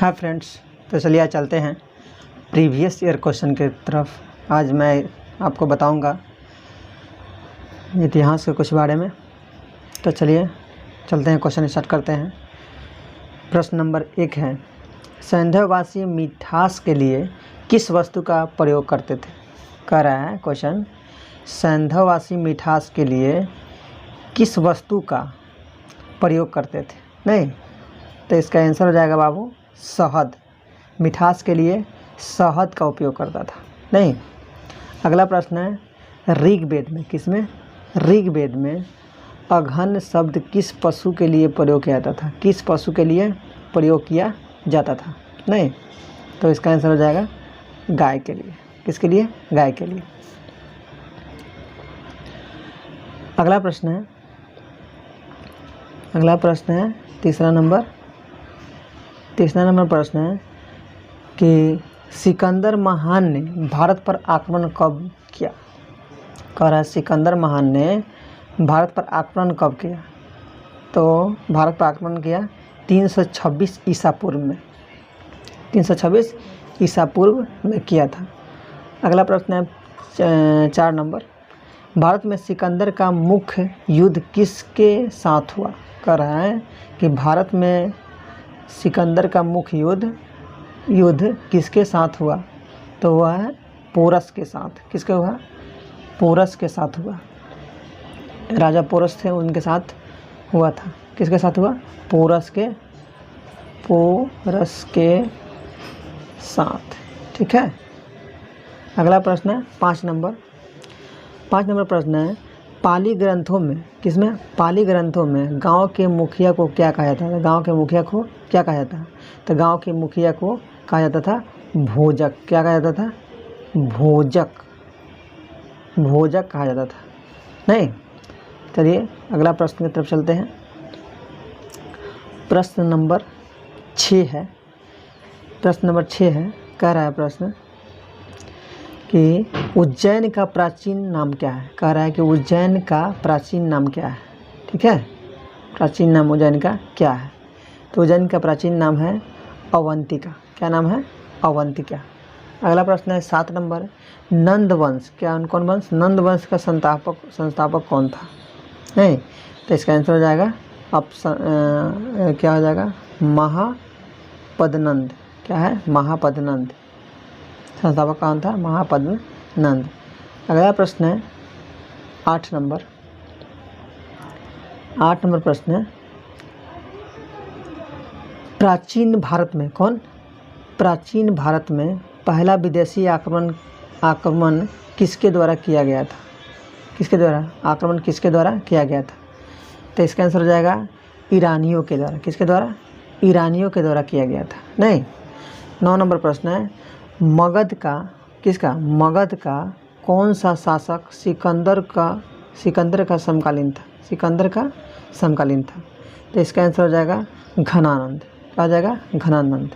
हाँ फ्रेंड्स, तो चलिए आज चलते हैं प्रीवियस ईयर क्वेश्चन की तरफ। आज मैं आपको बताऊंगा इतिहास के कुछ बारे में। तो चलिए चलते हैं, क्वेश्चन स्टार्ट करते हैं। प्रश्न नंबर 1 है, सैंधववासी मिठास के लिए किस वस्तु का प्रयोग करते थे। कह रहा है क्वेश्चन, सैंधववासी मिठास के लिए किस वस्तु का प्रयोग करते थे। नहीं, तो इसका आंसर हो जाएगा बाबू शहद। मिठास के लिए शहद का उपयोग करता था। नहीं, अगला प्रश्न है, ऋग्वेद में, किसमें, ऋग्वेद में अघन शब्द किस पशु के लिए प्रयोग किया जाता था। किस पशु के लिए प्रयोग किया जाता था। नहीं, तो इसका आंसर हो जाएगा गाय के लिए। किसके लिए? गाय के लिए। अगला प्रश्न है तीसरा नंबर प्रश्न है कि सिकंदर महान ने भारत पर आक्रमण कब किया। कह रहा है सिकंदर महान ने भारत पर आक्रमण कब किया। तो भारत पर आक्रमण किया 326 ईसा पूर्व में। 326 ईसा पूर्व में किया था। अगला प्रश्न है 4 नंबर, भारत में सिकंदर का मुख्य युद्ध किसके साथ हुआ। कह रहा है कि भारत में सिकंदर का मुख्य युद्ध किसके साथ हुआ। तो वह है पोरस के साथ। किसके हुआ? पोरस के साथ हुआ। राजा पोरस थे, उनके साथ हुआ था। किसके साथ हुआ? पोरस के साथ। ठीक है। अगला प्रश्न है 5 नंबर प्रश्न है, पाली ग्रंथों में, किसमें, पाली ग्रंथों में गांव के मुखिया को क्या कहा जाता है। गांव के मुखिया को क्या कहा जाता है। तो गांव के मुखिया को कहा जाता था भोजक। क्या कहा जाता था? भोजक कहा जाता था। नहीं, चलिए अगला प्रश्न की तरफ चलते हैं। प्रश्न नंबर 6 है। कह रहा है प्रश्न कि उज्जैन का प्राचीन नाम क्या है। कह रहा है कि उज्जैन का प्राचीन नाम क्या है। ठीक है, प्राचीन नाम उज्जैन का क्या है। तो उज्जैन का प्राचीन नाम है अवंतिका। क्या नाम है? अवंतिका। अगला प्रश्न है 7 नंबर, नंद वंश, कौन वंश? नंद वंश का संस्थापक कौन था। नहीं, तो इसका आंसर हो जाएगा क्या हो जाएगा? महापद्नंद। क्या है? महापद्नंद। संस्थापक कौन था? महापद्नंद। अगला प्रश्न है 8 नंबर प्रश्न है, प्राचीन भारत में पहला विदेशी आक्रमण किसके द्वारा किया गया था। किसके द्वारा किया गया था। तो इसका आंसर हो जाएगा ईरानियों के द्वारा। किसके द्वारा? ईरानियों के द्वारा किया गया था। नहीं, 9 नंबर प्रश्न है, मगध का कौन सा शासक सिकंदर का समकालीन था। तो इसका आंसर हो जाएगा घनानंद। क्या हो जाएगा? घनानंद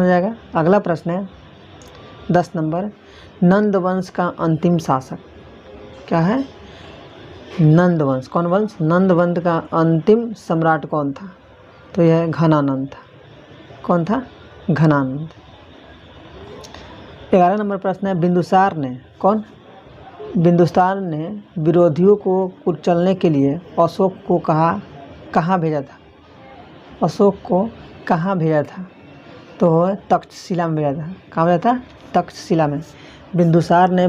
हो जाएगा। अगला प्रश्न है 10 नंबर, नंद वंश का अंतिम शासक क्या है? नंद वंश। कौन वंश? नंद वंश का अंतिम सम्राट कौन था। तो यह घनानंद था। कौन था? घनानंद। 11 नंबर प्रश्न है, बिंदुसार ने विरोधियों को कुचलने के लिए अशोक को कहाँ भेजा था। अशोक को कहाँ भेजा था। तो तक्षशिला में भेजा था। कहाँ भेजा था? तक्षशिला में। बिंदुसार ने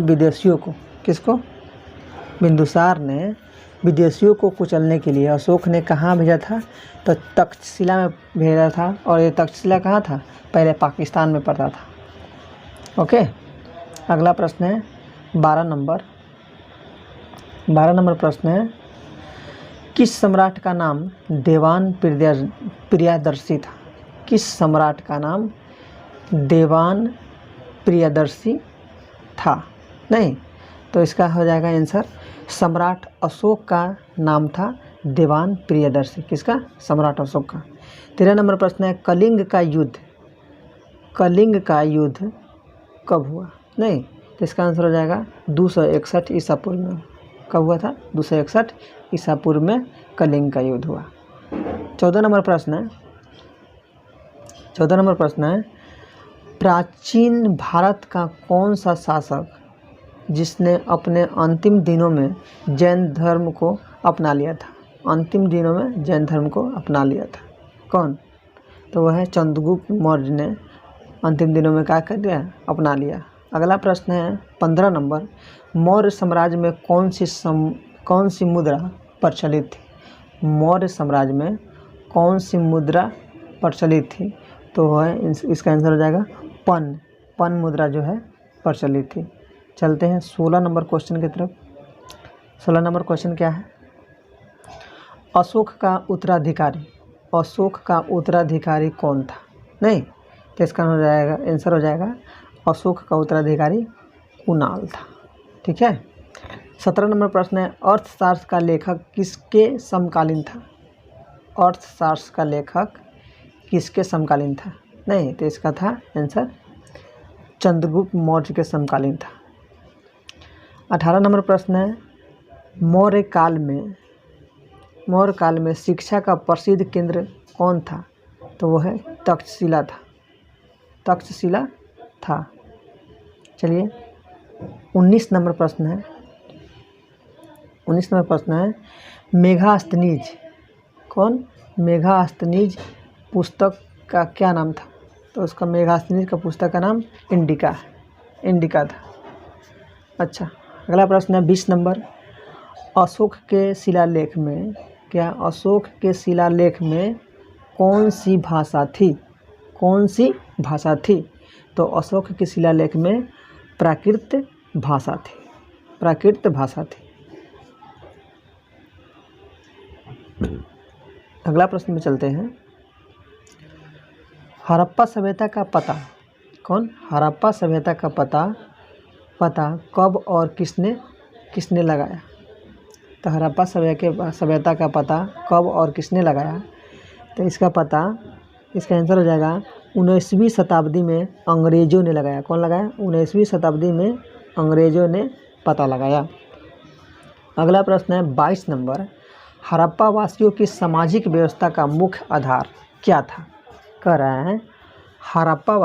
विदेशियों को कुचलने के लिए अशोक ने कहाँ भेजा था। तो तक्षशिला में भेजा था। और ये तक्षशिला कहाँ था? पहले पाकिस्तान में पड़ता था। ओके। अगला प्रश्न है 12 नंबर प्रश्न है, किस सम्राट का नाम देवान प्रियदर्शी था। किस सम्राट का नाम देवान प्रियदर्शी था। नहीं, तो इसका हो जाएगा आंसर सम्राट अशोक का नाम था देवान प्रियदर्शी। किसका? सम्राट अशोक का। 13 नंबर प्रश्न है, कलिंग का युद्ध कब हुआ। नहीं, तो इसका आंसर हो जाएगा 261 ईसा पूर्व में। कब हुआ था? 261 ईसा पूर्व में कलिंग का युद्ध हुआ। 14 नंबर प्रश्न है, 14 नंबर प्रश्न है, प्राचीन भारत का कौन सा शासक जिसने अपने अंतिम दिनों में जैन धर्म को अपना लिया था? अंतिम दिनों में जैन धर्म को अपना लिया था, कौन? तो वह है चंद्रगुप्त मौर्य ने अंतिम दिनों में क्या कर दिया? अपना लिया। अगला प्रश्न है 15 नंबर, मौर्य साम्राज्य में कौन सी मुद्रा प्रचलित थी? मौर्य साम्राज्य में कौन सी मुद्रा प्रचलित थी? तो वह है इसका आंसर हो जाएगा पन मुद्रा जो है प्रचलित थी। चलते हैं 16 नंबर क्वेश्चन की तरफ। 16 नंबर क्वेश्चन क्या है? अशोक का उत्तराधिकारी कौन था? नहीं, तो इसका आंसर हो जाएगा अशोक का उत्तराधिकारी कुणाल था। ठीक है। 17 नंबर प्रश्न है, अर्थशास्त्र का लेखक किसके समकालीन था? अर्थशास्त्र का लेखक किसके समकालीन था? नहीं, तो इसका था आंसर चंद्रगुप्त मौर्य के समकालीन था। 18 नंबर प्रश्न है, मौर्य काल में शिक्षा का प्रसिद्ध केंद्र कौन था? तो वो है तक्षशिला था। चलिए 19 नंबर प्रश्न है, मेगास्थनीज पुस्तक का क्या नाम था? तो उसका मेगास्थनीज का पुस्तक का नाम इंडिका था। अच्छा, अगला प्रश्न है 20 नंबर, अशोक के शिलालेख में कौन सी भाषा थी? तो अशोक के शिलालेख में प्राकृत भाषा थी। अगला प्रश्न में चलते हैं, हड़प्पा सभ्यता का पता कब और किसने लगाया? तो हड़प्पा सभ्यता का पता कब और किसने लगाया? तो इसका आंसर हो जाएगा 19वीं शताब्दी में अंग्रेजों ने लगाया। कौन लगाया? 19वीं शताब्दी में अंग्रेजों ने पता लगाया। अगला प्रश्न है 22 नंबर, हड़प्पा वासियों की सामाजिक व्यवस्था का मुख्य आधार क्या था? कह रहा है हड़प्पा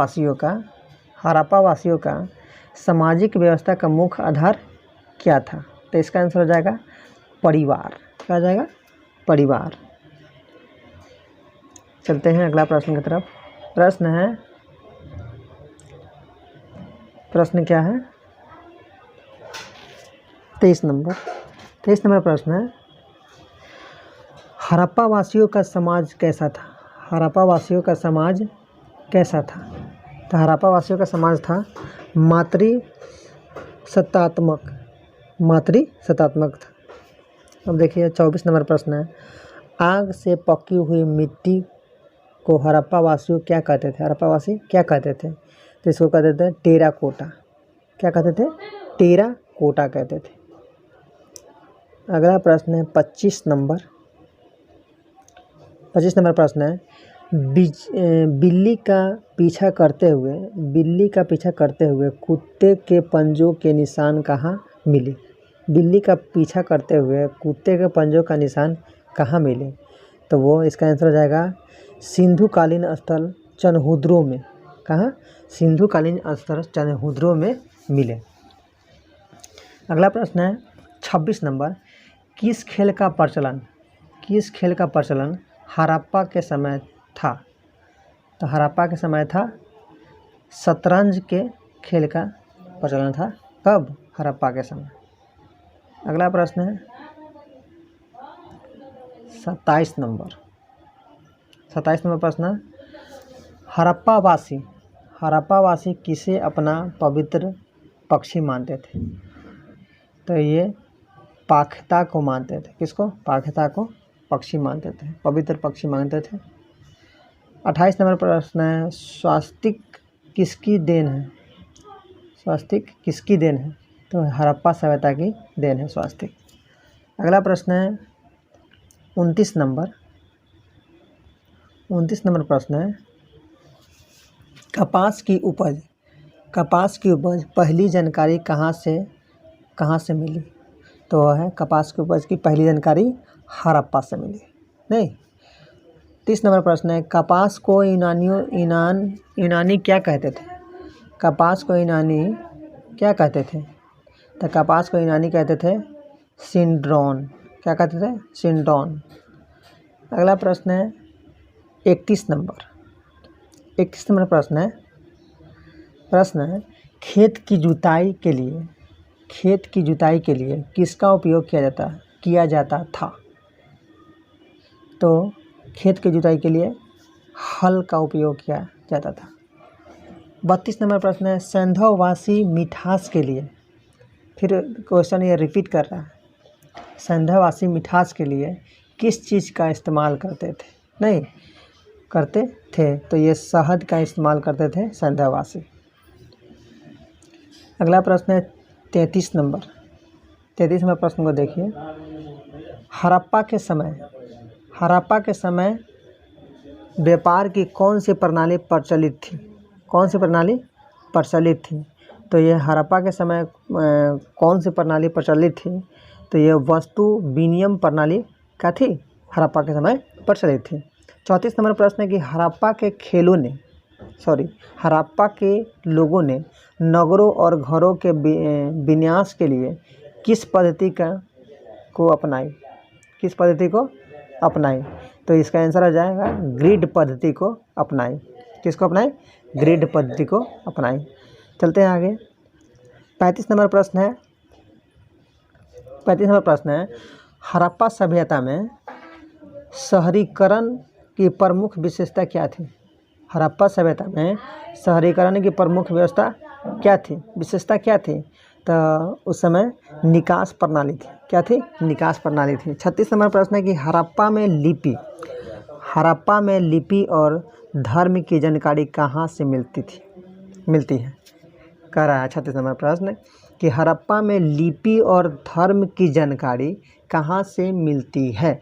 वासियों का सामाजिक व्यवस्था का मुख्य आधार क्या था? तो इसका आंसर हो जाएगा परिवार। क्या हो जाएगा? परिवार। चलते हैं अगला प्रश्न की तरफ। प्रश्न क्या है? 23 नंबर प्रश्न है, हड़प्पा वासियों का समाज कैसा था? तो हड़प्पा वासियों का समाज था मातृसत्तात्मक था। अब देखिए 24 नंबर प्रश्न है, आग से पकी हुई मिट्टी को हड़प्पा वासी क्या कहते थे? तो इसको कहते थे टेराकोटा। क्या कहते थे? टेराकोटा कहते थे। अगला प्रश्न है 25 नंबर प्रश्न है, बिल्ली का पीछा करते हुए कुत्ते के पंजों के निशान कहाँ मिले? बिल्ली का पीछा करते हुए कुत्ते के पंजों का निशान कहाँ मिले? तो वो इसका आंसर हो जाएगा सिंधुकालीन स्थल चनहुद्रो में। कहाँ? सिंधुकालीन स्थल चनहुद्रो में मिले। अगला प्रश्न है 26 नंबर, किस खेल का प्रचलन हड़प्पा के समय था? तो हड़प्पा के समय था शतरंज के खेल का प्रचलन था। कब? हड़प्पा के समय। अगला प्रश्न है 27 नंबर प्रश्न, हड़प्पा वासी किसे अपना पवित्र पक्षी मानते थे? तो ये पाखता को मानते थे। किसको? पाखता को पक्षी मानते थे, पवित्र पक्षी मानते थे। 28 नंबर प्रश्न है, स्वास्तिक किसकी देन है? तो हड़प्पा सभ्यता की देन है स्वास्तिक। अगला प्रश्न है 29 नंबर प्रश्न है, कपास की उपज पहली जानकारी कहाँ से मिली? तो वह है कपास की उपज की पहली जानकारी हड़प्पा से मिली। नहीं, 30 नंबर प्रश्न है, कपास को यूनानी क्या कहते थे? कपास को यूनानी क्या कहते थे? तो कपास को यूनानी कहते थे सिंड्रोन। क्या कहते थे? सिंड्रोन। अगला प्रश्न है 31 नंबर प्रश्न है, खेत की जुताई के लिए किसका उपयोग किया जाता था? तो खेत की जुताई के लिए हल का उपयोग किया जाता था। 32 नंबर प्रश्न है, सैंधववासी मिठास के लिए, फिर क्वेश्चन ये रिपीट कर रहा है, सैंधववासी मिठास के लिए किस चीज़ का इस्तेमाल करते थे? तो ये शहद का इस्तेमाल करते थे सैंधववासी। अगला प्रश्न है 33 नंबर प्रश्न को देखिए, हड़प्पा के समय व्यापार की कौन सी प्रणाली प्रचलित थी? तो ये हड़प्पा के समय कौन सी प्रणाली प्रचलित थी? तो ये वस्तु विनिमय प्रणाली क्या थी? हड़प्पा के समय प्रचलित थी। 34 नंबर प्रश्न है कि हड़प्पा के लोगों ने नगरों और घरों के विन्यास के लिए किस पद्धति को अपनाई? तो इसका आंसर हो जाएगा ग्रिड पद्धति को अपनाई। किसको अपनाई? ग्रिड पद्धति को अपनाई। चलते हैं आगे। 35 नंबर प्रश्न है, हड़प्पा सभ्यता में शहरीकरण की प्रमुख विशेषता क्या थी? हड़प्पा सभ्यता में शहरीकरण की प्रमुख विशेषता क्या थी? तो उस समय निकास प्रणाली थी। क्या थी? निकास प्रणाली थी। 36 नंबर प्रश्न है कि हड़प्पा में लिपि और धर्म की जानकारी कहाँ से मिलती है? कह रहा है 36 नंबर प्रश्न कि हड़प्पा में लिपि और धर्म की जानकारी कहाँ से मिलती है?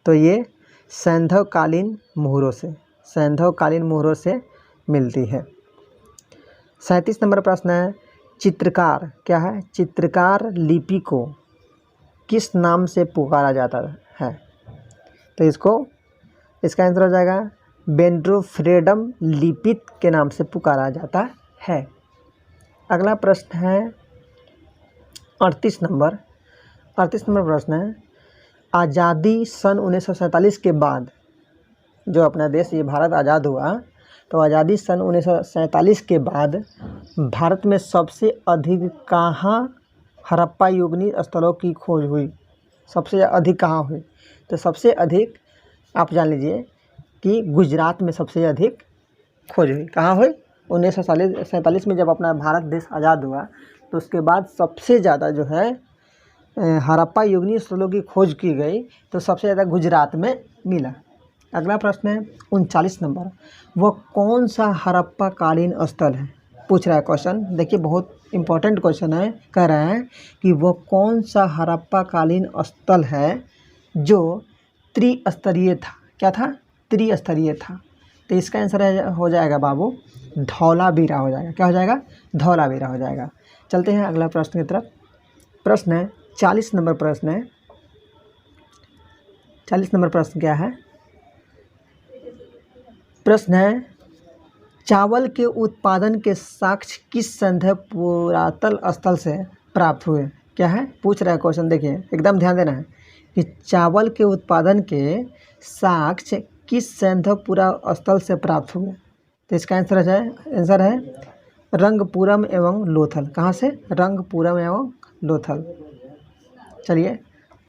तो ये सैंधवकालीन मोहरों से मिलती है। 37 नंबर प्रश्न है, चित्रकार क्या है? चित्रकार लिपि को किस नाम से पुकारा जाता है? तो इसका आंसर हो जाएगा बेंड्रोफ्रेडम लिपि के नाम से पुकारा जाता है। अगला प्रश्न है 38 नंबर प्रश्न है, आज़ादी सन 1947 के बाद जो अपना देश ये भारत आज़ाद हुआ, तो आज़ादी सन 1947 के बाद भारत में सबसे अधिक कहाँ हड़प्पा युगीन स्थलों की खोज हुई? सबसे अधिक कहाँ हुई? तो सबसे अधिक आप जान लीजिए कि गुजरात में सबसे अधिक खोज हुई। कहाँ हुई? 1947 में जब अपना भारत देश आज़ाद हुआ तो उसके बाद सबसे ज़्यादा जो है हड़प्पा युगीन स्थलों की खोज की गई, तो सबसे ज़्यादा गुजरात में मिला। अगला प्रश्न है 39 नंबर, वह कौन सा हड़प्पा कालीन स्थल है? पूछ रहा है क्वेश्चन। देखिए बहुत इंपॉर्टेंट क्वेश्चन है। कह रहा है कि वह कौन सा हड़प्पा कालीन स्थल है जो त्रिस्तरीय था? क्या था? त्रिस्तरीय था। तो इसका आंसर हो जाएगा बाबू धौलावीरा हो जाएगा। क्या हो जाएगा? धौलावीरा हो जाएगा। चलते हैं अगला प्रश्न की तरफ। प्रश्न है 40 नंबर प्रश्न है। 40 नंबर प्रश्न क्या है? प्रश्न है, चावल के उत्पादन के साक्ष्य किस सैंधव पुरातन स्थल से प्राप्त हुए? क्या है? पूछ रहा है क्वेश्चन। देखिए एकदम ध्यान देना है कि चावल के उत्पादन के साक्ष्य किस सैंधव पुरातन स्थल से प्राप्त हुए? तो इसका आंसर है रंगपुरम एवं लोथल। कहाँ से? रंगपुरम एवं लोथल। चलिए